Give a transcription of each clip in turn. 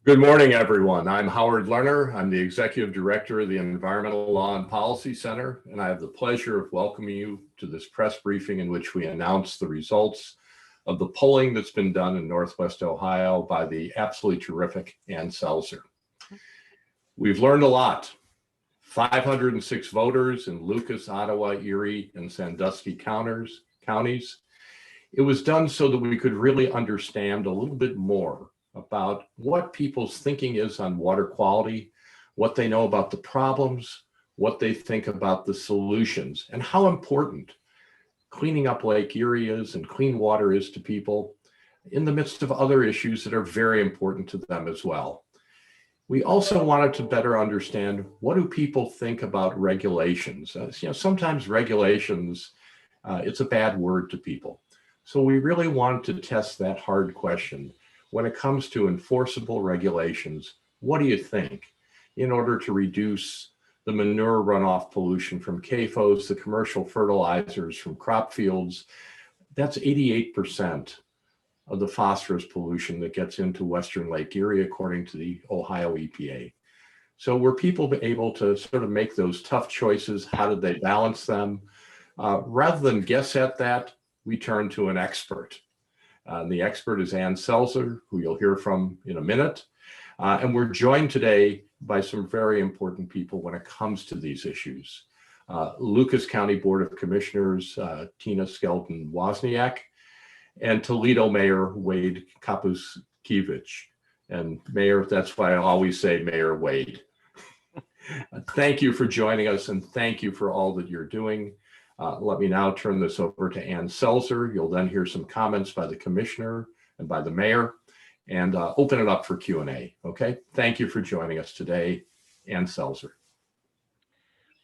Good morning, everyone. I'm Howard Lerner. I'm the Executive Director of the Environmental Law and Policy Center, and I have the pleasure of welcoming you to this press briefing in which we announce the results of the polling that's been done in Northwest Ohio by the absolutely terrific Ann Selzer. We've learned a lot. 506 voters in Lucas, Ottawa, Erie, and Sandusky counties. It was done so that we could really understand a little bit more about what people's thinking is on water quality, what they know about the problems, what they think about the solutions, and how important cleaning up Lake Erie is and clean water is to people in the midst of other issues that are very important to them as well. We also wanted to better understand, what do people think about regulations? Sometimes regulations, it's a bad word to people. So we really wanted to test that hard question. When it comes to enforceable regulations, what do you think? In order to reduce the manure runoff pollution from CAFOs, the commercial fertilizers from crop fields, that's 88% of the phosphorus pollution that gets into Western Lake Erie, according to the Ohio EPA. So were people able to sort of make those tough choices? How did they balance them? Rather than guess at that, we turn to an expert. The expert is Ann Selzer, who you'll hear from in a minute. And we're joined today by some very important people when it comes to these issues. Lucas County Board of Commissioners, Tina Skelton Wozniak, and Toledo Mayor Wade Kapuskiewicz. And Mayor, that's why I always say Mayor Wade. Thank you for joining us, and thank you for all that you're doing. Let me now turn this over to Ann Selzer. You'll then hear some comments by the commissioner and by the mayor, and open it up for Q&A. Okay, thank you for joining us today, Ann Selzer.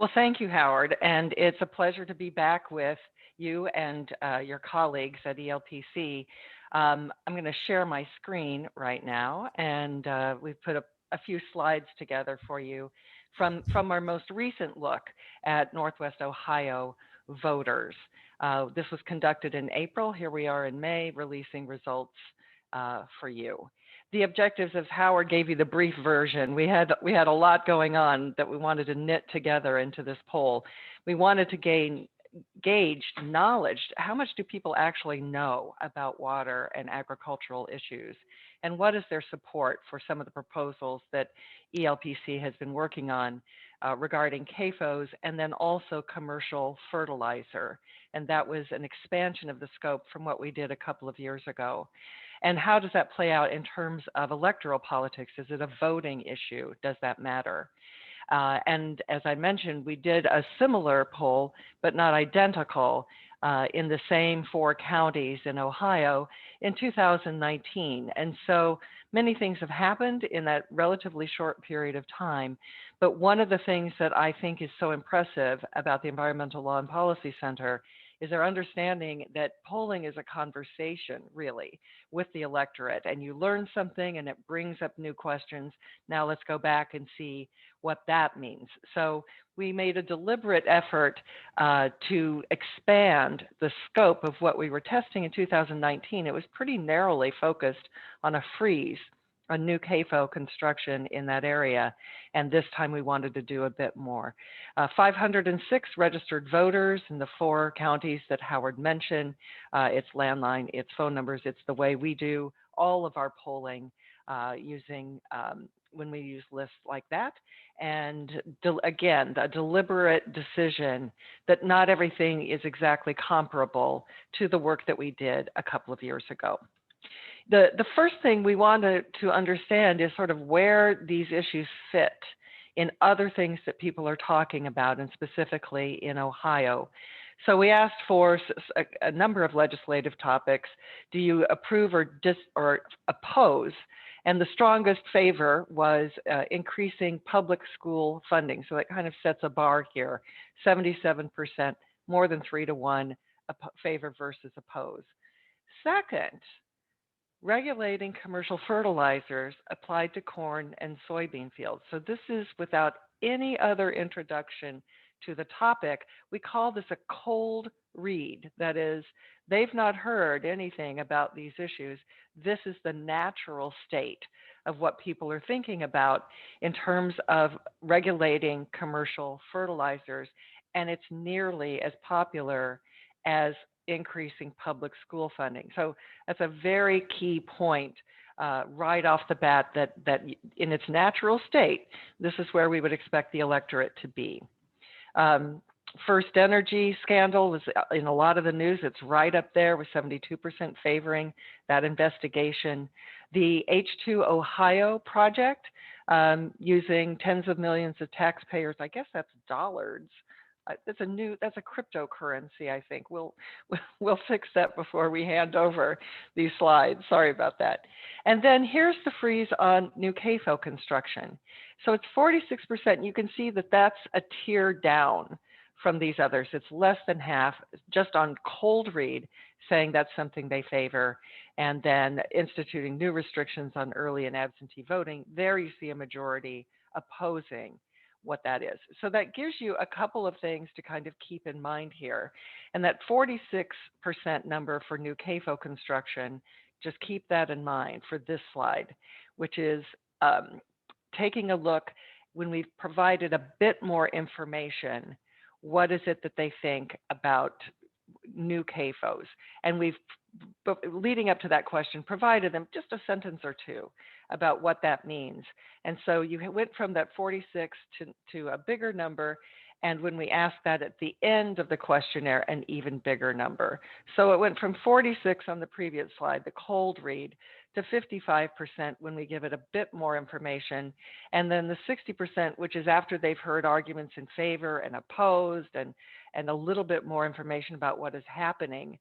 Well, thank you, Howard, and it's a pleasure to be back with you and your colleagues at ELPC. I'm going to share my screen right now, and we've put a few slides together for you from our most recent look at Northwest Ohio voters. This was conducted in April. Here we are in May, releasing results for you. The objectives of Howard gave you the brief version. We had a lot going on that we wanted to knit together into this poll. We wanted to gauge knowledge. How much do people actually know about water and agricultural issues? And what is their support for some of the proposals that ELPC has been working on regarding CAFOs and then also commercial fertilizer? And that was an expansion of the scope from what we did a couple of years ago. And how does that play out in terms of electoral politics? Is it a voting issue? Does that matter? And as I mentioned, we did a similar poll, but not identical, in the same 4 counties in Ohio in 2019. And so many things have happened in that relatively short period of time. But one of the things that I think is so impressive about the Environmental Law and Policy Center is their understanding that polling is a conversation, really, with the electorate. And you learn something and it brings up new questions. Now let's go back and see what that means. So we made a deliberate effort to expand the scope of what we were testing in 2019. It was pretty narrowly focused on a freeze, a new CAFO construction in that area. And this time we wanted to do a bit more. 506 registered voters in the 4 counties that Howard mentioned. It's landline, it's phone numbers, it's the way we do all of our polling using when we use lists like that. And again, a deliberate decision that not everything is exactly comparable to the work that we did a couple of years ago. The first thing we wanted to understand is sort of where these issues fit in other things that people are talking about, and specifically in Ohio. So we asked for a number of legislative topics. Do you approve or oppose? And the strongest favor was increasing public school funding. So that kind of sets a bar here, 77%, more than 3-to-1 favor versus oppose. Second, regulating commercial fertilizers applied to corn and soybean fields. So this is without any other introduction to the topic, we call this a cold read. That is, they've not heard anything about these issues. This is the natural state of what people are thinking about in terms of regulating commercial fertilizers, and it's nearly as popular as increasing public school funding. So that's a very key point right off the bat, that in its natural state, this is where we would expect the electorate to be. First energy scandal was in a lot of the news. It's right up there with 72% favoring that investigation. The H2 Ohio project, using tens of millions of taxpayers, I guess that's dollars. That's a cryptocurrency, I think. We'll fix that before we hand over these slides. Sorry about that. And then here's the freeze on new CAFO construction. So it's 46%. You can see that that's a tier down from these others. It's less than half, just on cold read, saying that's something they favor. And then instituting new restrictions on early and absentee voting. There you see a majority opposing what that is. So that gives you a couple of things to kind of keep in mind here. And that 46% number for new CAFO construction, just keep that in mind for this slide, which is taking a look when we've provided a bit more information, what is it that they think about new CAFOs? And we've, leading up to that question, provided them just a sentence or two about what that means. And so you went from that 46 to a bigger number, and when we asked that at the end of the questionnaire, an even bigger number. So it went from 46 on the previous slide, the cold read, to 55% when we give it a bit more information. And then the 60%, which is after they've heard arguments in favor and opposed, and a little bit more information about what is happening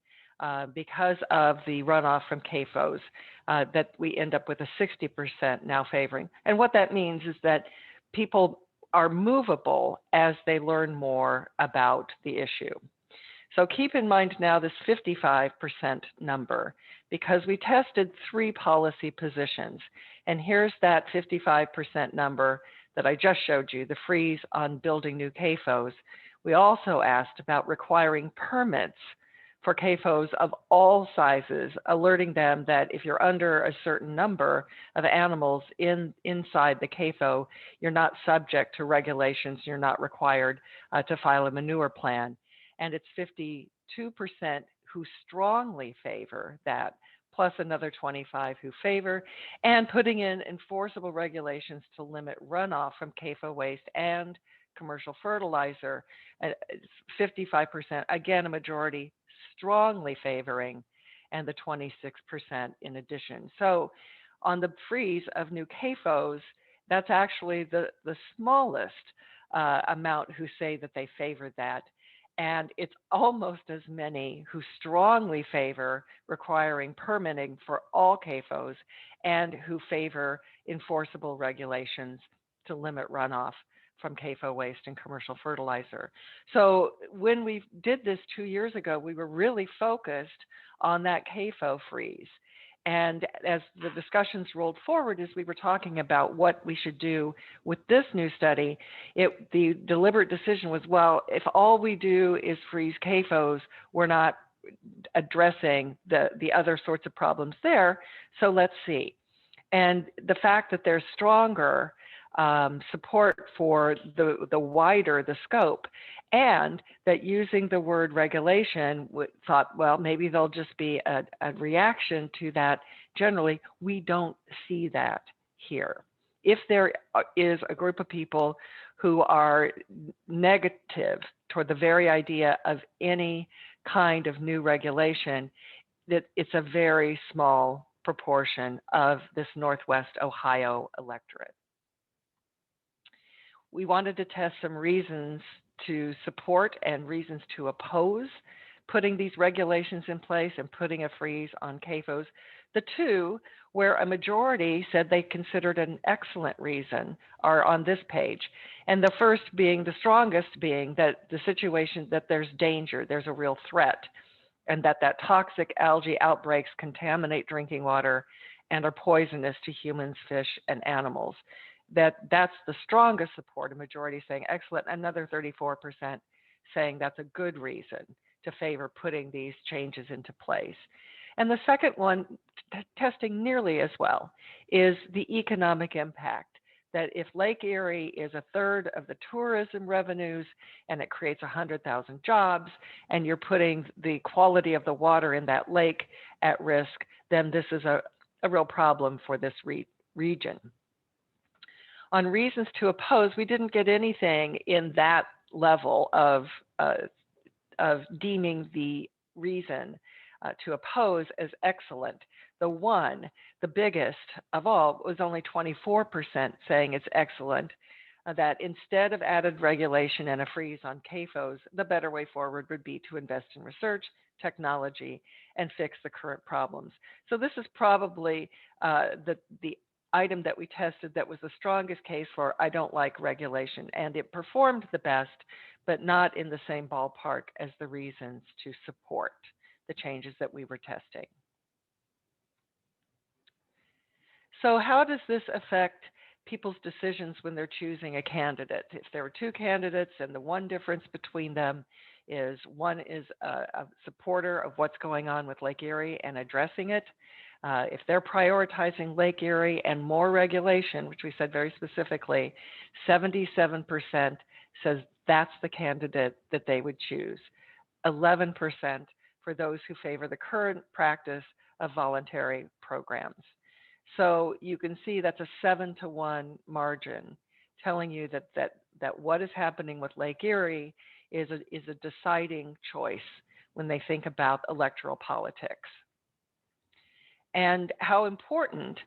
because of the runoff from CAFOs, that we end up with a 60% now favoring. And what that means is that people are movable as they learn more about the issue. So keep in mind now this 55% number, because we tested 3 policy positions. And here's that 55% number that I just showed you, the freeze on building new CAFOs. We also asked about requiring permits for CAFOs of all sizes, alerting them that if you're under a certain number of animals inside the CAFO, you're not subject to regulations, you're not required to file a manure plan. And it's 52% who strongly favor that, plus another 25 who favor, and putting in enforceable regulations to limit runoff from CAFO waste and commercial fertilizer. 55%, again, a majority strongly favoring, and the 26% in addition. So on the freeze of new CAFOs, that's actually the smallest amount who say that they favor that. And it's almost as many who strongly favor requiring permitting for all CAFOs and who favor enforceable regulations to limit runoff from CAFO waste and commercial fertilizer. So when we did this 2 years ago, we were really focused on that CAFO freeze. And as the discussions rolled forward, as we were talking about what we should do with this new study, the deliberate decision was, well, if all we do is freeze CAFOs, we're not addressing the other sorts of problems there. So let's see. And the fact that there's stronger support for the wider the scope, and that using the word regulation, thought, well, maybe there'll just be a reaction to that. Generally, we don't see that here. If there is a group of people who are negative toward the very idea of any kind of new regulation, that it's a very small proportion of this Northwest Ohio electorate. We wanted to test some reasons to support and reasons to oppose putting these regulations in place and putting a freeze on CAFOs. The two where a majority said they considered an excellent reason are on this page. And the first being, the strongest being, that the situation that there's danger, there's a real threat, and that toxic algae outbreaks contaminate drinking water and are poisonous to humans, fish, and animals. that's the strongest support, a majority saying excellent, another 34% saying that's a good reason to favor putting these changes into place. And the second one, testing nearly as well, is the economic impact. That if Lake Erie is a third of the tourism revenues and it creates 100,000 jobs, and you're putting the quality of the water in that lake at risk, then this is a real problem for this region. On reasons to oppose, we didn't get anything in that level of deeming the reason to oppose as excellent. The biggest of all, was only 24% saying it's excellent, that instead of added regulation and a freeze on CAFOs, the better way forward would be to invest in research, technology, and fix the current problems. So this is probably the item that we tested that was the strongest case for I don't like regulation, and it performed the best, but not in the same ballpark as the reasons to support the changes that we were testing. So how does this affect people's decisions when they're choosing a candidate? If there were two candidates and the one difference between them is one is a supporter of what's going on with Lake Erie and addressing it, if they're prioritizing Lake Erie and more regulation, which we said very specifically, 77% says that's the candidate that they would choose. 11% for those who favor the current practice of voluntary programs. So you can see that's a 7-to-1 margin, telling you that what is happening with Lake Erie is a deciding choice when they think about electoral politics. And how important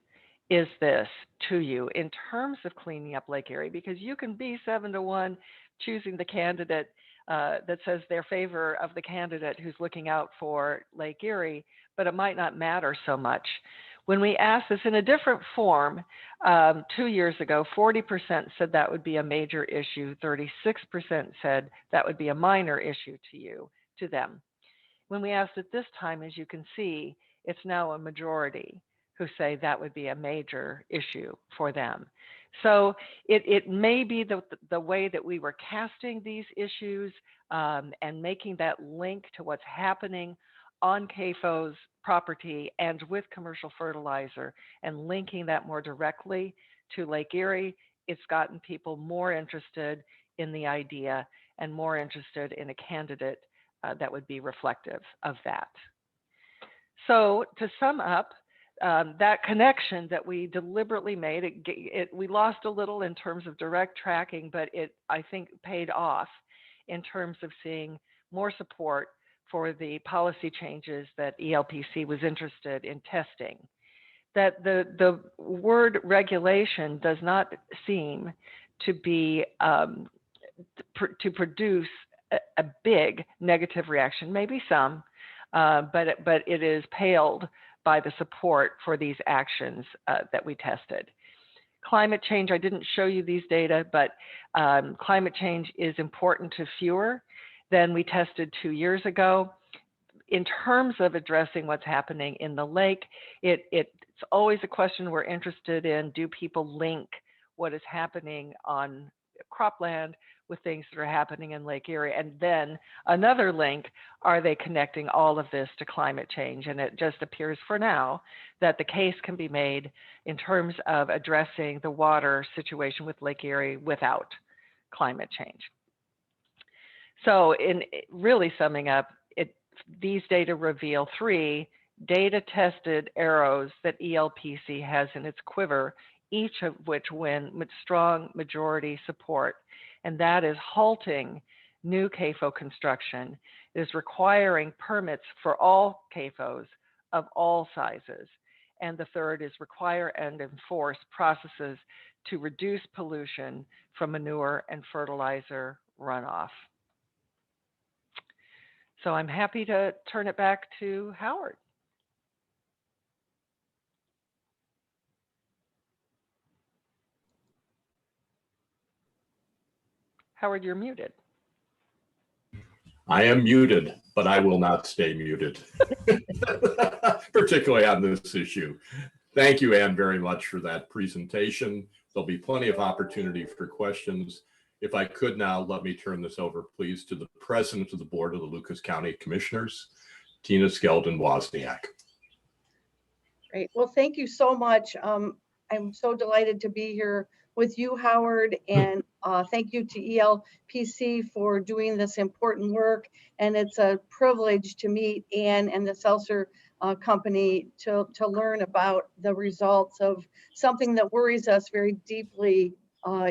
is this to you in terms of cleaning up Lake Erie? Because you can be 7-to-1 choosing the candidate that says their favor of the candidate who's looking out for Lake Erie, but it might not matter so much. When we asked this in a different form 2 years ago, 40% said that would be a major issue, 36% said that would be a minor issue to them. When we asked it this time, as you can see, it's now a majority who say that would be a major issue for them. So it may be the way that we were casting these issues and making that link to what's happening on CAFO's property and with commercial fertilizer and linking that more directly to Lake Erie. It's gotten people more interested in the idea and more interested in a candidate that would be reflective of that. So to sum up, that connection that we deliberately made, we lost a little in terms of direct tracking, but it, I think, paid off in terms of seeing more support for the policy changes that ELPC was interested in testing. That the word regulation does not seem to be to produce a big negative reaction, maybe some, but it is paled by the support for these actions that we tested. Climate change, I didn't show you these data, but climate change is important to fewer than we tested 2 years ago. In terms of addressing what's happening in the lake, it's always a question we're interested in. Do people link what is happening on cropland with things that are happening in Lake Erie? And then another link, are they connecting all of this to climate change? And it just appears for now that the case can be made in terms of addressing the water situation with Lake Erie without climate change. So in really summing up, these data reveal 3 data-tested arrows that ELPC has in its quiver, each of which win with strong majority support. And that is halting new CAFO construction, is requiring permits for all CAFOs of all sizes. And the third is require and enforce processes to reduce pollution from manure and fertilizer runoff. So I'm happy to turn it back to Howard. Howard, you're muted. I am muted, but I will not stay muted, particularly on this issue. Thank you, Ann, very much for that presentation. There'll be plenty of opportunity for questions. If I could now, let me turn this over, please, to the President of the Board of the Lucas County Commissioners, Tina Skelton Wozniak. Great. Well, thank you so much. I'm so delighted to be here with you, Howard, and thank you to ELPC for doing this important work. And it's a privilege to meet Ann and the Selzer company to learn about the results of something that worries us very deeply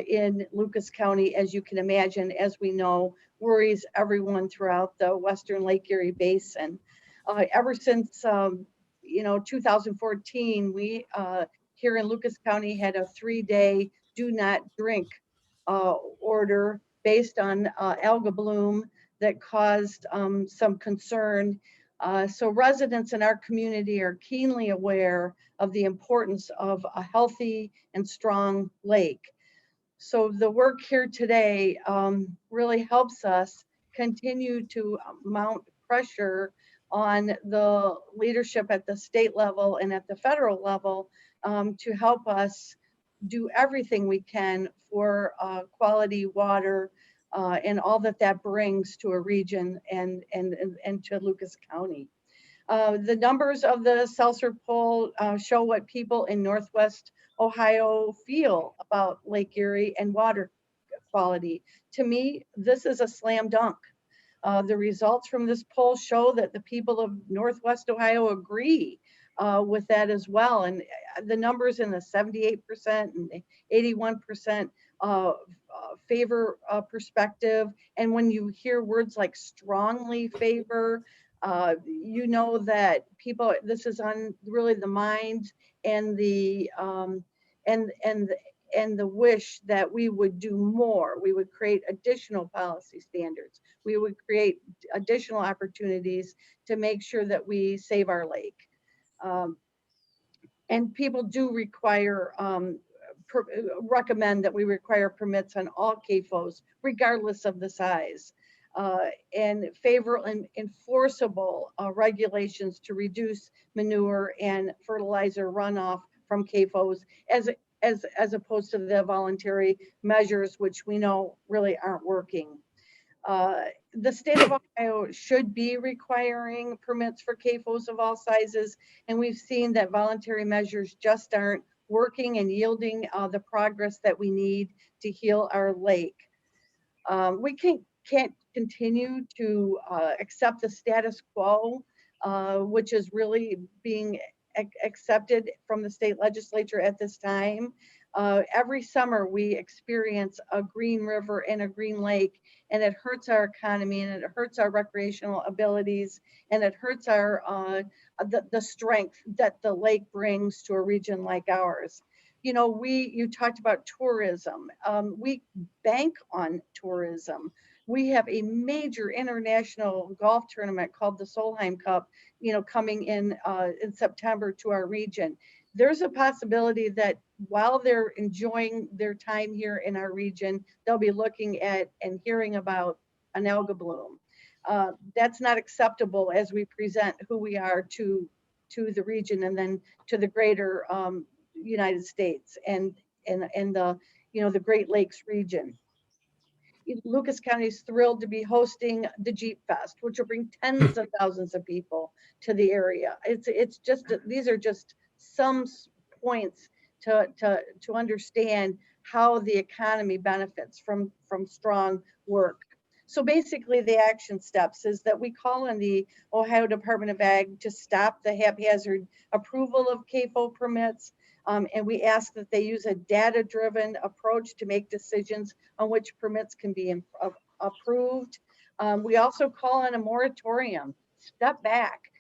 in Lucas County, as you can imagine, as we know, worries everyone throughout the Western Lake Erie Basin. Ever since 2014, we here in Lucas County had a 3-day do not drink order based on algal bloom that caused some concern. So residents in our community are keenly aware of the importance of a healthy and strong lake. So the work here today really helps us continue to mount pressure on the leadership at the state level and at the federal level to help us do everything we can for quality water and all that brings to a region and to Lucas County. The numbers of the Selzer poll show what people in Northwest Ohio feel about Lake Erie and water quality. To me, this is a slam dunk. The results from this poll show that the people of Northwest Ohio agree with that as well. And the numbers in the 78% and 81% favor perspective. And when you hear words like strongly favor, you know that people, this is on really the mind and the wish that we would do more. We would create additional policy standards. We would create additional opportunities to make sure that we save our lake. And people do require, recommend that we require permits on all CAFOs, regardless of the size, and favor and enforceable regulations to reduce manure and fertilizer runoff from CAFOs as opposed to the voluntary measures, which we know really aren't working. The state of Ohio should be requiring permits for CAFOs of all sizes, and we've seen that voluntary measures just aren't working and yielding the progress that we need to heal our lake. We can't continue to accept the status quo, which is really being accepted from the state legislature at this time. Every summer we experience a green river and a green lake, and it hurts our economy, and it hurts our recreational abilities, and it hurts our the strength that the lake brings to a region like ours. You know, you talked about tourism. We bank on tourism. We have a major international golf tournament called the Solheim Cup, coming in September to our region. There's a possibility that while they're enjoying their time here in our region, they'll be looking at and hearing about an algal bloom. That's not acceptable as we present who we are to the region and then to the greater United States and the the Great Lakes region. Lucas County is thrilled to be hosting the Jeep Fest, which will bring tens of thousands of people to the area. It's just, these are just some points to understand how the economy benefits from strong work. So basically the action steps is that we call on the Ohio Department of Ag to stop the haphazard approval of CAFO permits. And we ask that they use a data-driven approach to make decisions on which permits can be approved. We also call on a moratorium, step back,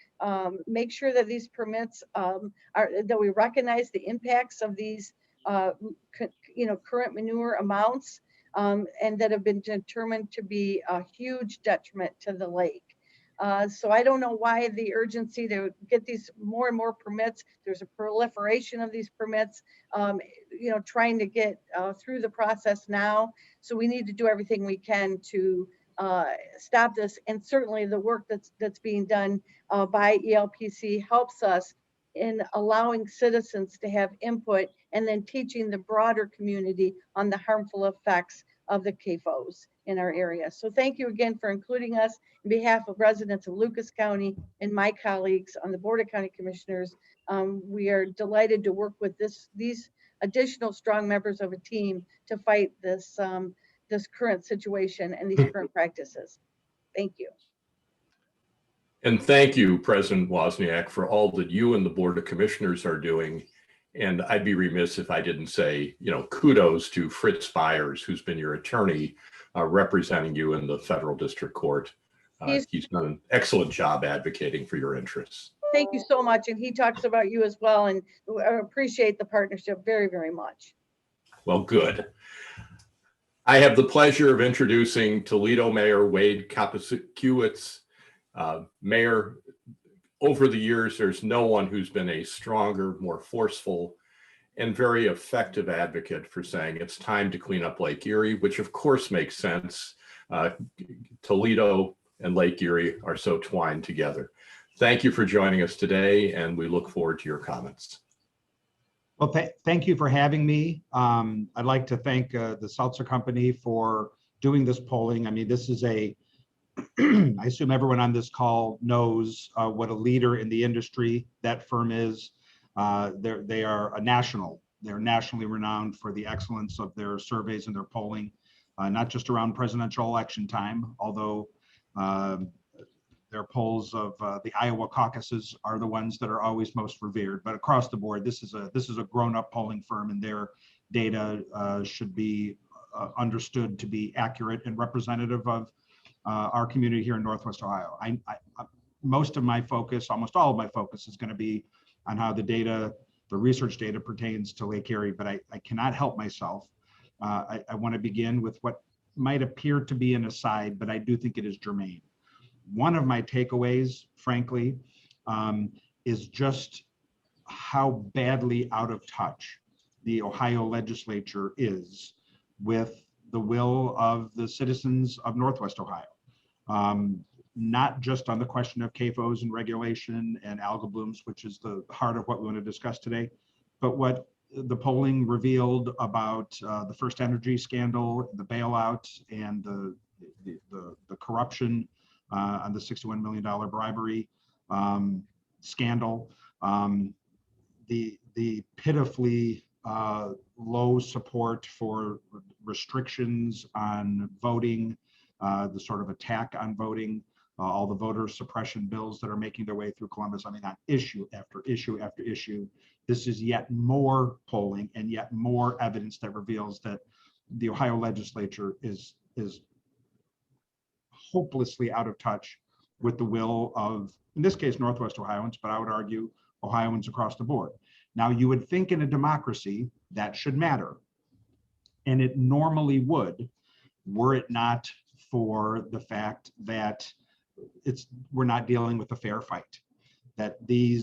make sure that these permits that we recognize the impacts of these current manure amounts and that have been determined to be a huge detriment to the lake. So I don't know why the urgency to get these more and more permits. There's a proliferation of these permits, trying to get through the process now. So we need to do everything we can to stop this. And certainly the work that's being done by ELPC helps us in allowing citizens to have input and then teaching the broader community on the harmful effects of the CAFOs in our area. So thank you again for including us. On behalf of residents of Lucas County and my colleagues on the Board of County Commissioners, we are delighted to work with these additional strong members of a team to fight this, this current situation and these current practices. Thank you. And thank you, President Wozniak, for all that you and the Board of Commissioners are doing. And I'd be remiss if I didn't say, kudos to Fritz Byers, who's been your attorney representing you in the federal district court. He's done an excellent job advocating for your interests. Thank you so much. And he talks about you as well. And I appreciate the partnership very, very much. Well, good. I have the pleasure of introducing Toledo Mayor Wade Kopasiewicz. Mayor, over the years, there's no one who's been a stronger, more forceful, and very effective advocate for saying it's time to clean up Lake Erie, which of course makes sense. Toledo and Lake Erie are so twined together. Thank you for joining us today, and we look forward to your comments. Well, thank you for having me. I'd like to thank the Selzer company for doing this polling. I mean, this is I assume everyone on this call knows what a leader in the industry that firm is. They're nationally renowned for the excellence of their surveys and their polling, not just around presidential election time, although their polls of the Iowa caucuses are the ones that are always most revered. But across the board, this is a grown-up polling firm, and their data should be understood to be accurate and representative of our community here in Northwest Ohio. Most of my focus, almost all of my focus, is going to be on how the research data pertains to Lake Erie, but I cannot help myself. I want to begin with what might appear to be an aside, but I do think it is germane. One of my takeaways, frankly, is just how badly out of touch the Ohio legislature is with the will of the citizens of Northwest Ohio. Not just on the question of CAFOs and regulation and algal blooms, which is the heart of what we want to discuss today, but what the polling revealed about the First Energy scandal, the bailout, and the corruption on the $61 million bribery scandal, the pitifully low support for restrictions on voting, the sort of attack on voting, all the voter suppression bills that are making their way through Columbus. I mean, on issue after issue after issue, this is yet more polling and yet more evidence that reveals that the Ohio legislature is hopelessly out of touch with the will of, in this case, Northwest Ohioans, but I would argue Ohioans across the board. Now, you would think in a democracy that should matter, and it normally would, were it not for the fact that we're not dealing with a fair fight. That the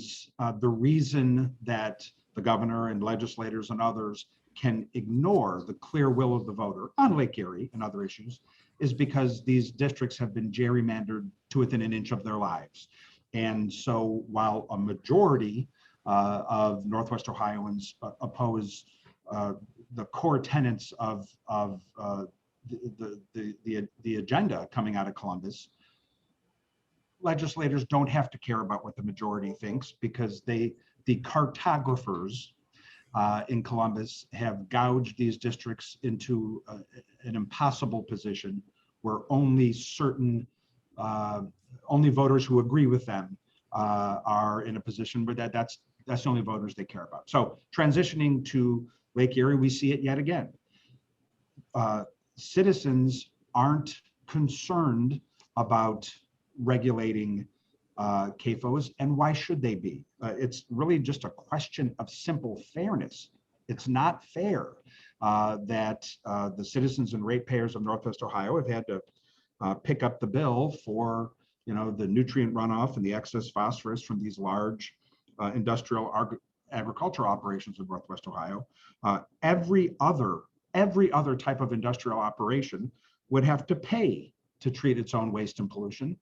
reason that the governor and legislators and others can ignore the clear will of the voter on Lake Erie and other issues is because these districts have been gerrymandered to within an inch of their lives. And so while a majority of Northwest Ohioans oppose the core tenets of the agenda coming out of Columbus, legislators don't have to care about what the majority thinks, because the cartographers in Columbus have gouged these districts into an impossible position where only voters who agree with them are in a position where that's the only voters they care about. So transitioning to Lake Erie, we see it yet again. Citizens aren't concerned about regulating CAFOs, and why should they be? It's really just a question of simple fairness. It's not fair that the citizens and ratepayers of Northwest Ohio have had to pick up the bill for the nutrient runoff and the excess phosphorus from these large industrial agricultural operations in Northwest Ohio. Every other type of industrial operation would have to pay to treat its own waste and pollution.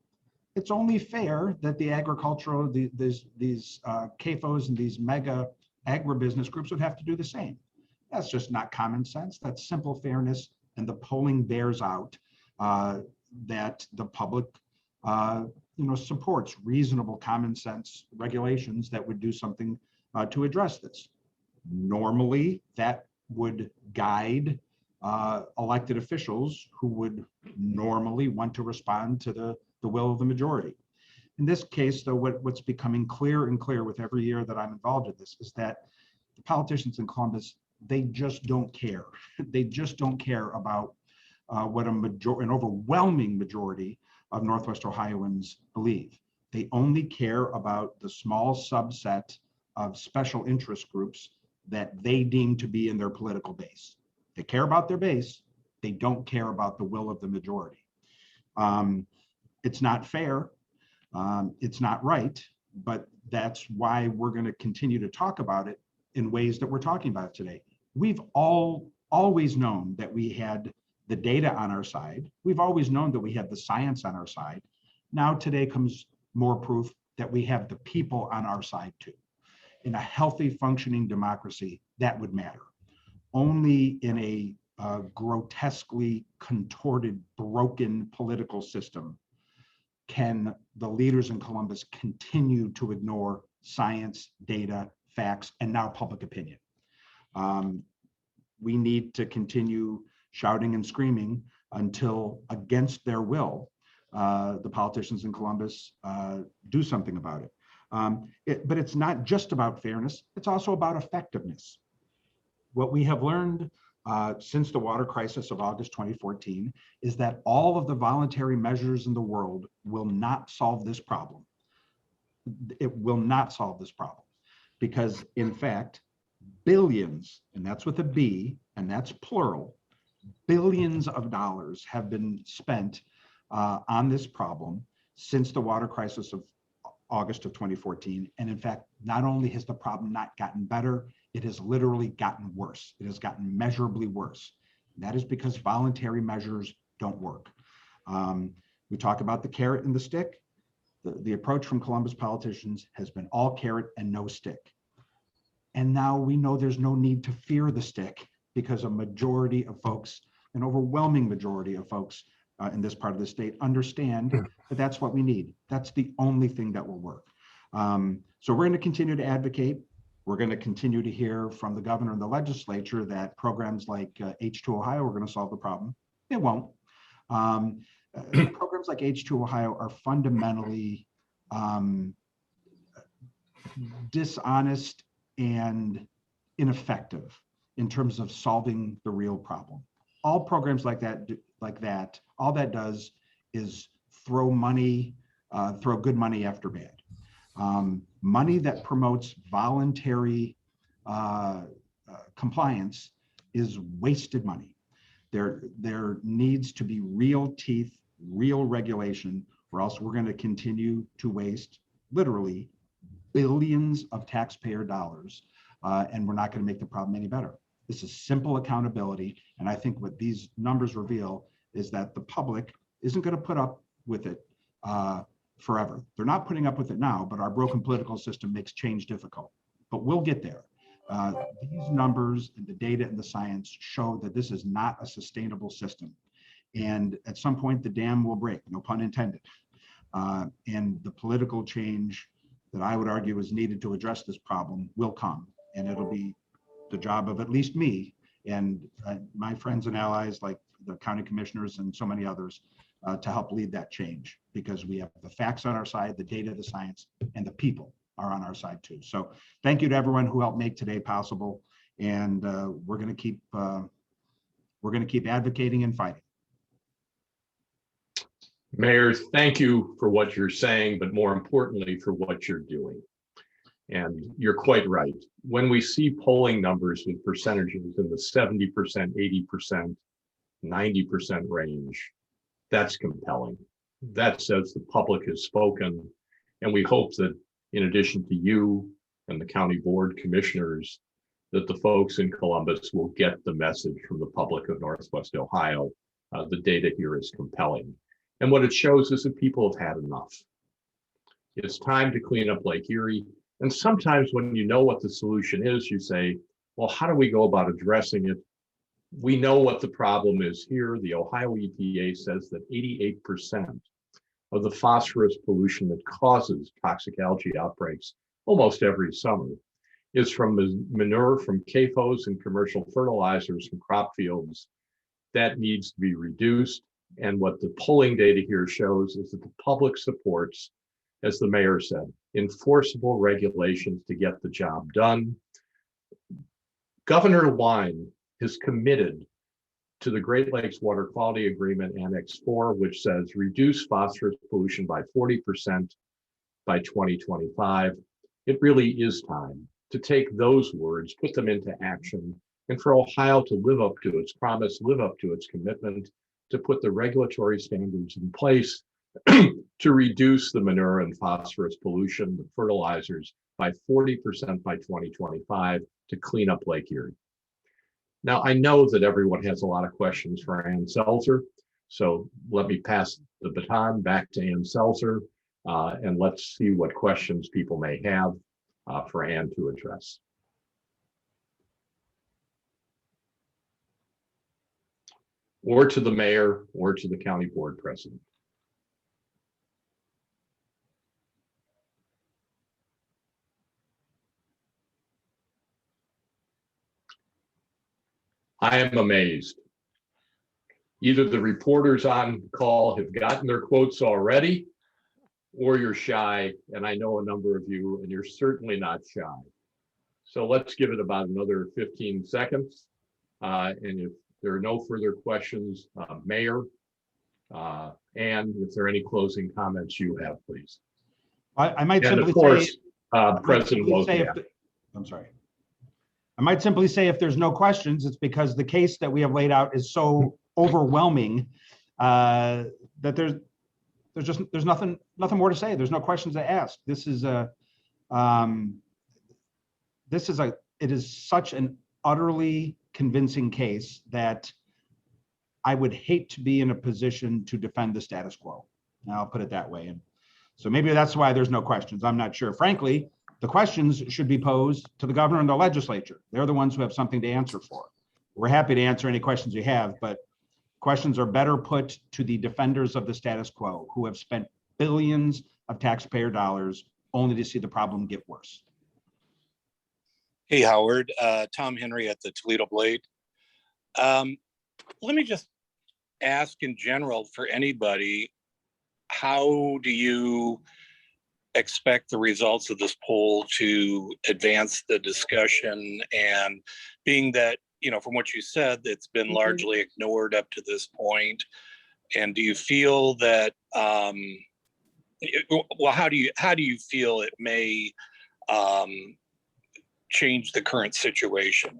it's only fair that the agricultural, these CAFOs and these mega agribusiness groups would have to do the same. That's just not common sense. That's simple fairness, and the polling bears out that the public, supports reasonable common sense regulations that would do something to address this. Normally, that would guide elected officials who would normally want to respond to the will of the majority. In this case, though, what's becoming clear and clear with every year that I'm involved in this is that the politicians in Columbus, they just don't care. They just don't care about what an overwhelming majority of Northwest Ohioans believe. They only care about the small subset of special interest groups that they deem to be in their political base. They care about their base. They don't care about the will of the majority. It's not fair. It's not right, but that's why we're going to continue to talk about it in ways that we're talking about today. We've always known that we had the data on our side. We've always known that we had the science on our side. Now today comes more proof that we have the people on our side too. In a healthy, functioning democracy, that would matter. Only in a grotesquely contorted, broken political system can the leaders in Columbus continue to ignore science, data, facts, and now public opinion. We need to continue shouting and screaming until, against their will, the politicians in Columbus do something about it. But it's not just about fairness, it's also about effectiveness. What we have learned since the water crisis of August 2014 is that all of the voluntary measures in the world will not solve this problem. It will not solve this problem because, in fact, billions, and that's with a B, and that's plural, billions of dollars have been spent on this problem since the water crisis of August of 2014. And in fact, not only has the problem not gotten better, it has literally gotten worse. It has gotten measurably worse. And that is because voluntary measures don't work. We talk about the carrot and the stick. The approach from Columbus politicians has been all carrot and no stick. And now we know there's no need to fear the stick because a majority of folks, an overwhelming majority of folks in this part of the state understand that that's what we need. That's the only thing that will work. So we're going to continue to advocate. We're going to continue to hear from the governor and the legislature that programs like H2 Ohio are going to solve the problem. It won't. Programs like H2 Ohio are fundamentally dishonest and ineffective in terms of solving the real problem. All programs like that, all that does is throw good money after bad. Money that promotes voluntary compliance is wasted money. There needs to be real teeth, real regulation, or else we're going to continue to waste literally billions of taxpayer dollars, and we're not going to make the problem any better. This is simple accountability, and I think what these numbers reveal is that the public isn't going to put up with it forever. They're not putting up with it now, but our broken political system makes change difficult. But we'll get there. These numbers and the data and the science show that this is not a sustainable system. And at some point, the dam will break, no pun intended. And the political change that I would argue is needed to address this problem will come. And it'll be the job of at least me and my friends and allies like the county commissioners and so many others to help lead that change, because we have the facts on our side, the data, the science, and the people are on our side too. So thank you to everyone who helped make today possible. And we're going to keep advocating and fighting. Mayor, thank you for what you're saying, but more importantly, for what you're doing. And you're quite right. When we see polling numbers with percentages in the 70%, 80%, 90% range, that's compelling. That says the public has spoken. And we hope that in addition to you and the county board commissioners, that the folks in Columbus will get the message from the public of Northwest Ohio. The data here is compelling. And what it shows is that people have had enough. It's time to clean up Lake Erie. And sometimes when you know what the solution is, you say, well, how do we go about addressing it? We know what the problem is here. The Ohio EPA says that 88% of the phosphorus pollution that causes toxic algae outbreaks almost every summer is from manure from CAFOs and commercial fertilizers from crop fields. That needs to be reduced. And what the polling data here shows is that the public supports, as the mayor said, enforceable regulations to get the job done. Governor Wine has committed to the Great Lakes Water Quality Agreement Annex 4, which says reduce phosphorus pollution by 40% by 2025. It really is time to take those words, put them into action, and for Ohio to live up to its promise, live up to its commitment to put the regulatory standards in place to reduce the manure and phosphorus pollution, the fertilizers, by 40% by 2025 to clean up Lake Erie. Now, I know that everyone has a lot of questions for Ann Selzer, so let me pass the baton back to Ann Selzer, and let's see what questions people may have for Ann to address. Or to the mayor, or to the county board president. I am amazed. Either the reporters on call have gotten their quotes already, or you're shy, and I know a number of you, and you're certainly not shy. So let's give it about another 15 seconds. And if there are no further questions, Mayor, and if there are any closing comments you have, please. I might and simply of course, say, President Wozniak. I'm sorry. I might simply say if there's no questions, it's because the case that we have laid out is so overwhelming that there's nothing more to say. There's no questions to ask. It is such an utterly convincing case that I would hate to be in a position to defend the status quo. Now, I'll put it that way. And so maybe that's why there's no questions. I'm not sure. Frankly, the questions should be posed to the governor and the legislature. They're the ones who have something to answer for. We're happy to answer any questions you have, but questions are better put to the defenders of the status quo who have spent billions of taxpayer dollars only to see the problem get worse. Hey, Howard, Tom Henry at the Toledo Blade. Let me just ask in general for anybody, how do you expect the results of this poll to advance the discussion? And being that, you know, from what you said, it's been largely ignored up to this point. And do you feel that, well, how do you feel it may change the current situation?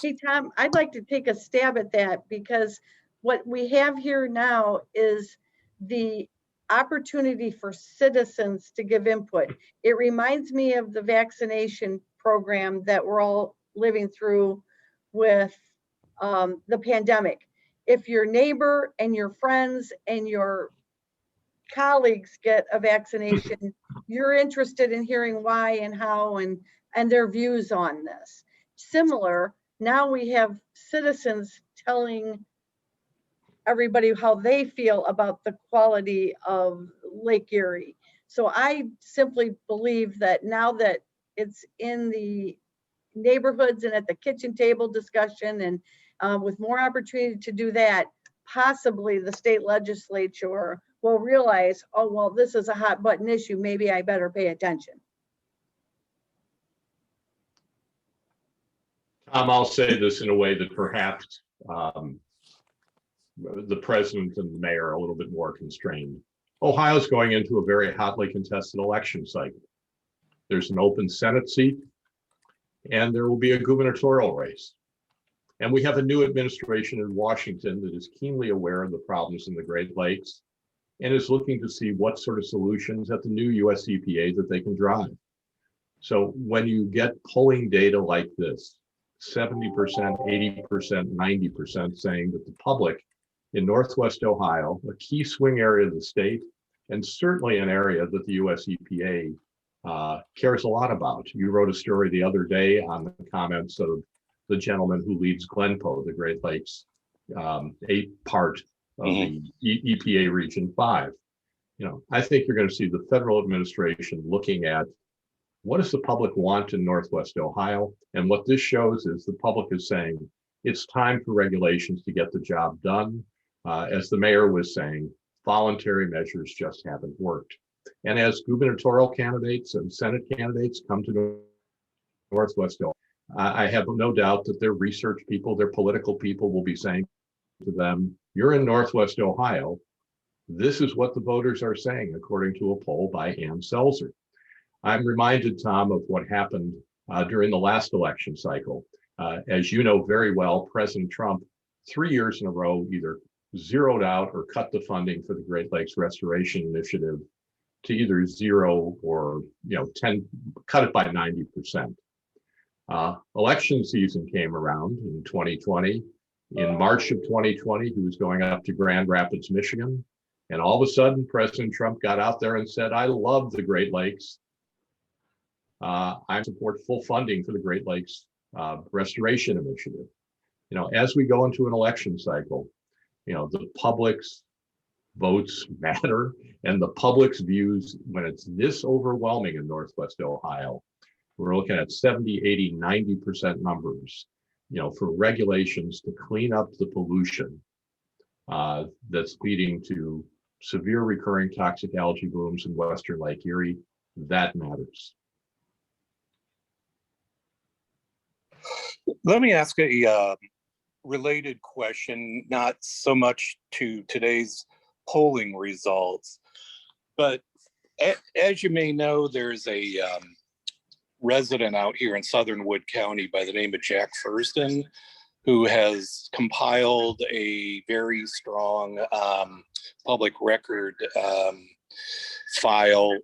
Hey, Tom, I'd like to take a stab at that because what we have here now is the opportunity for citizens to give input. It reminds me of the vaccination program that we're all living through with the pandemic. If your neighbor and your friends and your colleagues get a vaccination, you're interested in hearing why and how and their views on this. Similar, now we have citizens telling everybody how they feel about the quality of Lake Erie. So I simply believe that now that it's in the neighborhoods and at the kitchen table discussion and with more opportunity to do that, possibly the state legislature will realize, oh, well, this is a hot button issue. Maybe I better pay attention. I'll say this in a way that perhaps the president and the mayor are a little bit more constrained. Ohio's going into a very hotly contested election cycle. There's an open Senate seat, and there will be a gubernatorial race. And we have a new administration in Washington that is keenly aware of the problems in the Great Lakes and is looking to see what sort of solutions at the new US EPA that they can drive. So when you get polling data like this, 70%, 80%, 90% saying that the public in Northwest Ohio, a key swing area of the state, and certainly an area that the US EPA cares a lot about. You wrote a story the other day on the comments of the gentleman who leads GLENPO, the Great Lakes 8 part of the EPA Region 5. I think you're going to see the federal administration looking at what does the public want in Northwest Ohio? And what this shows is the public is saying it's time for regulations to get the job done. As the mayor was saying, voluntary measures just haven't worked. And as gubernatorial candidates and Senate candidates come to Northwest Ohio, I have no doubt that their research people, their political people will be saying to them, you're in Northwest Ohio. This is what the voters are saying, according to a poll by Ann Selzer. I'm reminded, Tom, of what happened during the last election cycle. As you know very well, President Trump, 3 years in a row, either zeroed out or cut the funding for the Great Lakes Restoration Initiative to either 0 or 10, cut it by 90%. Election season came around in 2020. In March of 2020, he was going up to Grand Rapids, Michigan. And all of a sudden, President Trump got out there and said, I love the Great Lakes. I support full funding for the Great Lakes Restoration Initiative. As we go into an election cycle, the public's votes matter, and the public's views, when it's this overwhelming in Northwest Ohio, we're looking at 70, 80, 90% numbers, for regulations to clean up the pollution that's leading to severe recurring toxic algae blooms in Western Lake Erie. That matters. Let me ask a related question, not so much to today's polling results, but as you may know, there's a resident out here in Southern Wood County by the name of Jack Furston, who has compiled a very strong public record file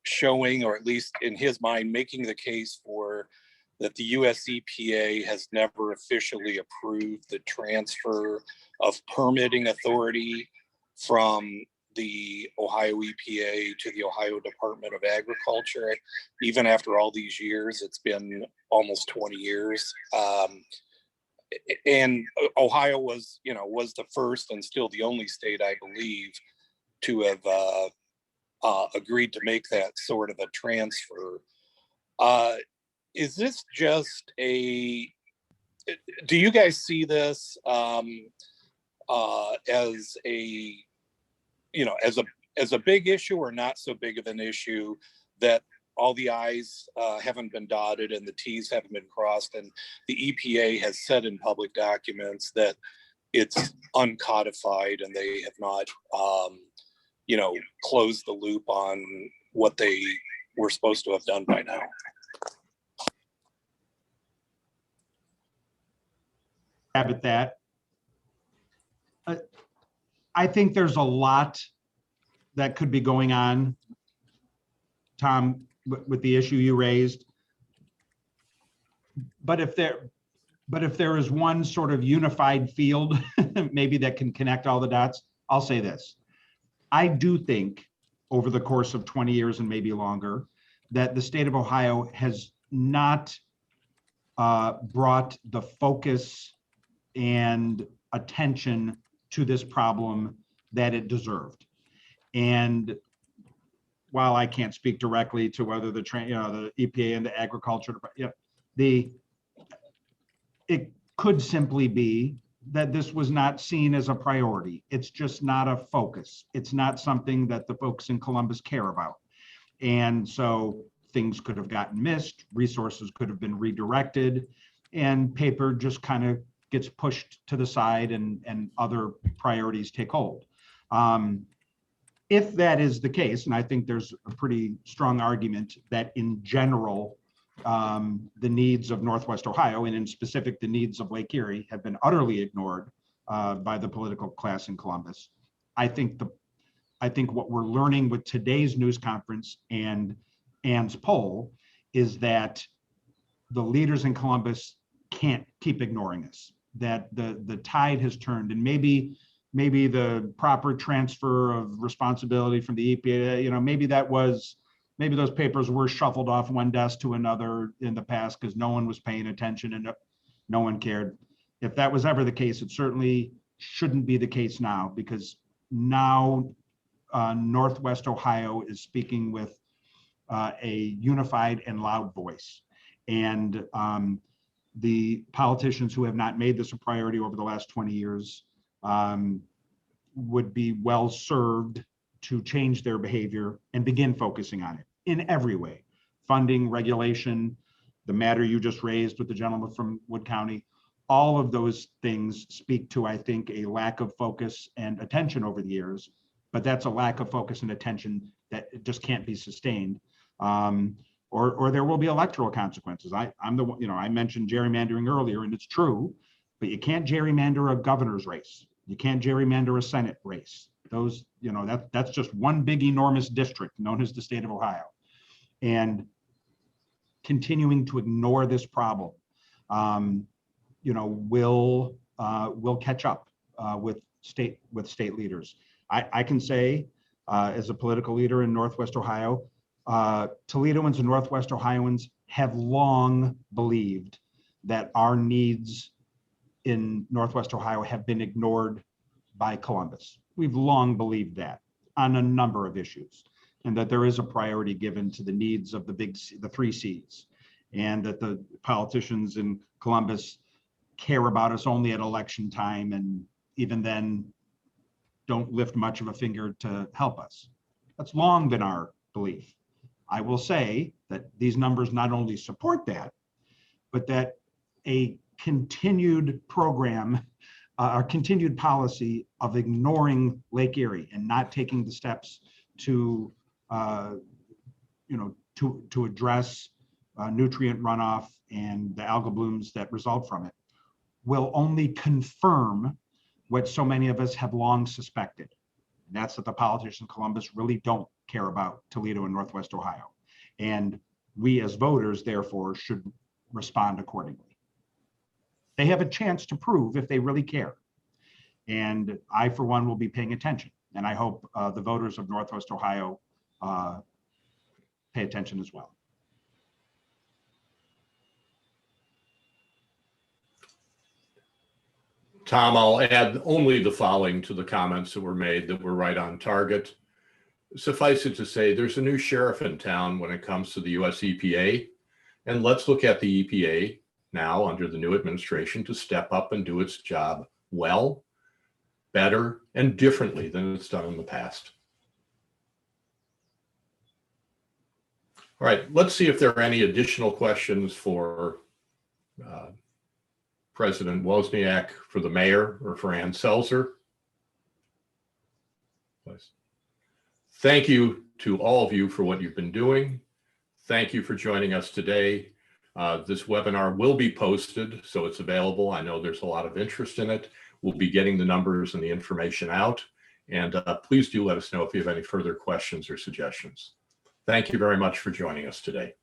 showing, or at least in his mind, making the case for that the US EPA has never officially approved the transfer of permitting authority from the Ohio EPA to the Ohio Department of Agriculture. Even after all these years, it's been almost 20 years. And Ohio was the first and still the only state, I believe, to have agreed to make that sort of a transfer. Is this just do you guys see this as a big issue, or not so big of an issue, that all the I's haven't been dotted and the T's haven't been crossed, and the EPA has said in public documents that it's uncodified and they have not closed the loop on what they were supposed to have done by now? At that, I think there's a lot that could be going on, Tom, with the issue you raised. But if there is one sort of unified field, maybe that can connect all the dots, I'll say this. I do think over the course of 20 years and maybe longer, that the state of Ohio has not brought the focus and attention to this problem that it deserved. And while I can't speak directly to whether the EPA and the agriculture, it could simply be that this was not seen as a priority. It's just not a focus. It's not something that the folks in Columbus care about. And so things could have gotten missed, resources could have been redirected, and paper just kind of gets pushed to the side and other priorities take hold. If that is the case, and I think there's a pretty strong argument that in general, the needs of Northwest Ohio, and in specific the needs of Lake Erie, have been utterly ignored by the political class in Columbus. I think what we're learning with today's news conference and Ann's poll is that the leaders in Columbus can't keep ignoring us, that the tide has turned, and maybe maybe the proper transfer of responsibility from the EPA, you know, maybe those papers were shuffled off one desk to another in the past because no one was paying attention and no one cared. If that was ever the case, it certainly shouldn't be the case now, because now Northwest Ohio is speaking with a unified and loud voice. And the politicians who have not made this a priority over the last 20 years would be well served to change their behavior and begin focusing on it in every way. Funding, regulation, the matter you just raised with the gentleman from Wood County, all of those things speak to, I think, a lack of focus and attention over the years, but that's a lack of focus and attention that just can't be sustained. Or there will be electoral consequences. I mentioned gerrymandering earlier, and it's true, but you can't gerrymander a governor's race. You can't gerrymander a Senate race. Those, that's just one big, enormous district known as the state of Ohio. And continuing to ignore this problem, will catch up with state leaders. I can say, as a political leader in Northwest Ohio, Toledoans and Northwest Ohioans have long believed that our needs in Northwest Ohio have been ignored by Columbus. We've long believed that on a number of issues, and that there is a priority given to the needs of the three C's, and that the politicians in Columbus care about us only at election time, and even then don't lift much of a finger to help us. That's long been our belief. I will say that these numbers not only support that, but that a continued program, a continued policy of ignoring Lake Erie and not taking the steps to address nutrient runoff and the algal blooms that result from it will only confirm what so many of us have long suspected. And that's that the politicians in Columbus really don't care about Toledo and Northwest Ohio. And we as voters, therefore, should respond accordingly. They have a chance to prove if they really care. And I, for one, will be paying attention. And I hope the voters of Northwest Ohio pay attention as well. Tom, I'll add only the following to the comments that were made that were right on target. Suffice it to say, there's a new sheriff in town when it comes to the US EPA. And let's look at the EPA now under the new administration to step up and do its job well, better, and differently than it's done in the past. All right, let's see if there are any additional questions for President Wozniak, for the mayor, or for Ann Selzer. Please. Thank you to all of you for what you've been doing. Thank you for joining us today. This webinar will be posted, so it's available. I know there's a lot of interest in it. We'll be getting the numbers and the information out. And please do let us know if you have any further questions or suggestions. Thank you very much for joining us today.